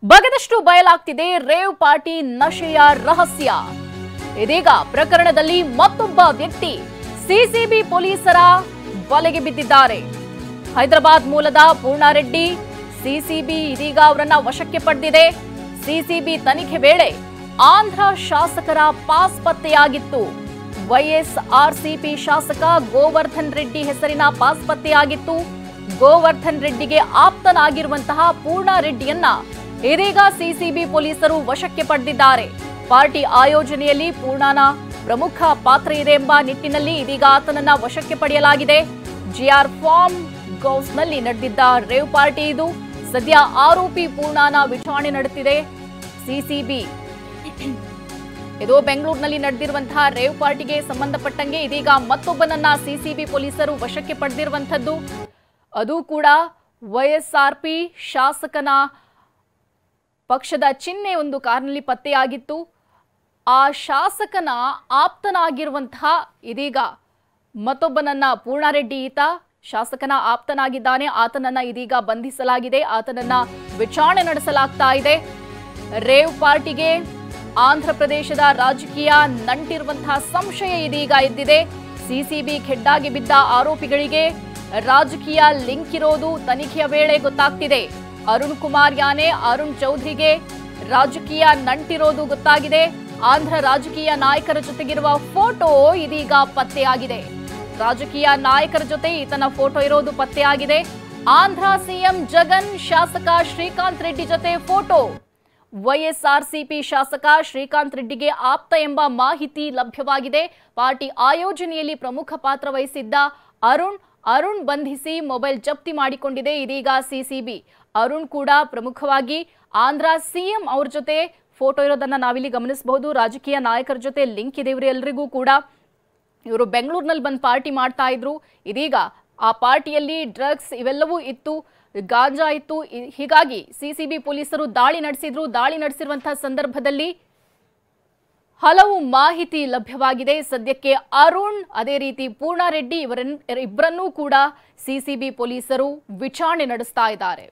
ಬಗೆದಷ್ಟು ಬಯಲಾಗ್ತಿದೆ rave party ನಶೆಯ ರಹಸ್ಯ. ಇದೀಗ ಪ್ರಕರಣದಲ್ಲಿ ಮತ್ತೊಬ್ಬ ವ್ಯಕ್ತಿ ಸಿಸಿಬಿ ಪೊಲೀಸರ ಬಲೆಗೆ ಬಿದ್ದಿದ್ದಾರೆ. ಹೈದರಾಬಾದ್ ಮೂಲದ ಪೂರ್ಣಾರೆಡ್ಡಿ. ಸಿಸಿಬಿ ಇದೀಗ ಅವರನ್ನ ವಶಕ್ಕೆ ಪಡೆದಿದೆ. ಸಿಸಿಬಿ ತನಿಖೆ ವೇಳೆ ಆಂಧ್ರ ಶಾಸಕರ ಪಾಸ್ ಪತ್ತೆಯಾಗಿತ್ತು. ವೈಎಸ್ಆರ್ಸಿಪಿ ಶಾಸಕ ಗೋವರ್ಧನ್ ರೆಡ್ಡಿ ಹೆಸರಿನ ಪಾಸ್ ಪತ್ತೆಯಾಗಿತ್ತು. ಗೋವರ್ಧನ್ ರೆಡ್ಡಿಗೆ ಆಪ್ತನಾಗಿರುವಂತಹ ಪೂರ್ಣಾರೆಡ್ಡಿಯನ್ನ ಇದೀಗ ಸಿಸಿಬಿ ಪೊಲೀಸರು ವಶಕ್ಕೆ ಪಡೆದಿದ್ದಾರೆ. ಪಾರ್ಟಿ ಆಯೋಜನೆಯಲ್ಲಿ ಪೂರ್ಣನ ಪ್ರಮುಖ ಪಾತ್ರ ಇದೆ ಎಂಬ ನಿಟ್ಟಿನಲ್ಲಿ ಇದೀಗ ಆತನನ್ನ ವಶಕ್ಕೆ ಪಡೆಯಲಾಗಿದೆ. ಜಿಆರ್ ಫಾರ್ಮ್ ಹೌಸ್ನಲ್ಲಿ ನಡೆದಿದ್ದ ರೇವ್ ಪಾರ್ಟಿ ಇದು. ಸದ್ಯ ಆರೋಪಿ ಪೂರ್ಣನ ವಿಚಾರಣೆ ನಡೆದಿದೆ ಸಿಸಿಬಿ. ಇದು ಬೆಂಗಳೂರಿನಲ್ಲಿ ನಡೆದಿರುವಂತಹ ರೇವ್ ಪಾರ್ಟಿಗೆ ಸಂಬಂಧಪಟ್ಟಂಗೆ ಇದೀಗ ಮತ್ತೊಬ್ಬನನ್ನ ಸಿಸಿಬಿ ಪೊಲೀಸರು ವಶಕ್ಕೆ ಪಡೆದಿರುವಂತದ್ದು. ಅದು ಕೂಡ ವೈಎಸ್ಆರ್ಪಿ ಶಾಸಕನ ಪಕ್ಷದ ಚಿಹ್ನೆ ಒಂದು ಕಾರ್ನಲ್ಲಿ ಪತ್ತೆಯಾಗಿತ್ತು. ಆ ಶಾಸಕನ ಆಪ್ತನಾಗಿರುವಂತಹ ಇದೀಗ ಮತ್ತೊಬ್ಬನನ್ನ ಪೂರ್ಣಾರೆಡ್ಡಿ ಈತ ಶಾಸಕನ ಆಪ್ತನಾಗಿದ್ದಾನೆ. ಆತನನ್ನ ಇದೀಗ ಬಂಧಿಸಲಾಗಿದೆ. ಆತನನ್ನ ವಿಚಾರಣೆ ನಡೆಸಲಾಗ್ತಾ ಇದೆ. ರೇವ್ ಪಾರ್ಟಿಗೆ ಆಂಧ್ರ ಪ್ರದೇಶದ ರಾಜಕೀಯ ನಂಟಿರುವಂತಹ ಸಂಶಯ ಇದೀಗ ಎದ್ದಿದೆ. ಸಿಸಿಬಿ ಖೆಡ್ಡಾಗಿ ಬಿದ್ದ ಆರೋಪಿಗಳಿಗೆ ರಾಜಕೀಯ ಲಿಂಕ್ ಇರೋದು ತನಿಖೆಯ ವೇಳೆ ಗೊತ್ತಾಗ್ತಿದೆ. ಅರುಣ್ ಕುಮಾರ್ ಯಾನೆ, ಅರುಣ್ ಚೌಧರಿಗೆ ರಾಜಕೀಯ ನಂಟಿರೋದು ಗೊತ್ತಾಗಿದೆ. ಆಂಧ್ರ ರಾಜಕೀಯ ನಾಯಕರ ಜೊತೆಗಿರುವ ಫೋಟೋ ಇದೀಗ ಪತ್ತೆಯಾಗಿದೆ. ರಾಜಕೀಯ ನಾಯಕರ ಜೊತೆ ಈತನ ಫೋಟೋ ಇರೋದು ಪತ್ತೆಯಾಗಿದೆ. ಆಂಧ್ರ ಸಿಎಂ ಜಗನ್ ಶಾಸಕ ಶ್ರೀಕಾಂತ್ ರೆಡ್ಡಿ ಜೊತೆ ಫೋಟೋ. ವೈಎಸ್ಆರ್ಸಿಪಿ ಶಾಸಕ ಶ್ರೀಕಾಂತ್ ರೆಡ್ಡಿಗೆ ಆಪ್ತ ಎಂಬ ಮಾಹಿತಿ ಲಭ್ಯವಾಗಿದೆ. ಪಾರ್ಟಿ ಆಯೋಜನೆಯಲ್ಲಿ ಪ್ರಮುಖ ಪಾತ್ರ ವಹಿಸಿದ್ದ ಅರುಣ್ ಬಂಧಿಸಿ ಮೊಬೈಲ್ ಜಪ್ತಿ ಮಾಡಿಕೊಂಡಿದೆ ಇದೀಗ ಸಿಸಿಬಿ. ಅರುಣ್ ಕೂಡ ಪ್ರಮುಖವಾಗಿ ಆಂಧ್ರ ಸಿಎಂ ಅವ್ರ ಜೊತೆ ಫೋಟೋ ಇರೋದನ್ನ ನಾವಿಲ್ಲಿ ಗಮನಿಸಬಹುದು. ರಾಜಕೀಯ ನಾಯಕರ ಜೊತೆ ಲಿಂಕ್ ಇದೆ ಇವರೆಲ್ಲರಿಗೂ ಕೂಡ. ಇವರು ಬೆಂಗಳೂರಿನಲ್ಲಿ ಬಂದು ಪಾರ್ಟಿ ಮಾಡ್ತಾ ಇದ್ರು. ಇದೀಗ ಆ ಪಾರ್ಟಿಯಲ್ಲಿ ಡ್ರಗ್ಸ್ ಇವೆಲ್ಲವೂ ಇತ್ತು, ಗಾಂಜಾ ಇತ್ತು. ಹೀಗಾಗಿ ಸಿಸಿಬಿ ಪೊಲೀಸರು ದಾಳಿ ನಡೆಸಿದ್ರು. ದಾಳಿ ನಡೆಸಿರುವಂತಹ ಸಂದರ್ಭದಲ್ಲಿ ಹಲವು ಮಾಹಿತಿ ಲಭ್ಯವಾಗಿದೆ. ಸದ್ಯಕ್ಕೆ ಅರುಣ್ ಅದೇ ರೀತಿ ಪೂರ್ಣಾರೆಡ್ಡಿ ಇಬ್ಬರನ್ನೂ ಕೂಡ ಸಿಸಿಬಿ ಪೊಲೀಸರು ವಿಚಾರಣೆ ನಡೆಸ್ತಾ ಇದ್ದಾರೆ.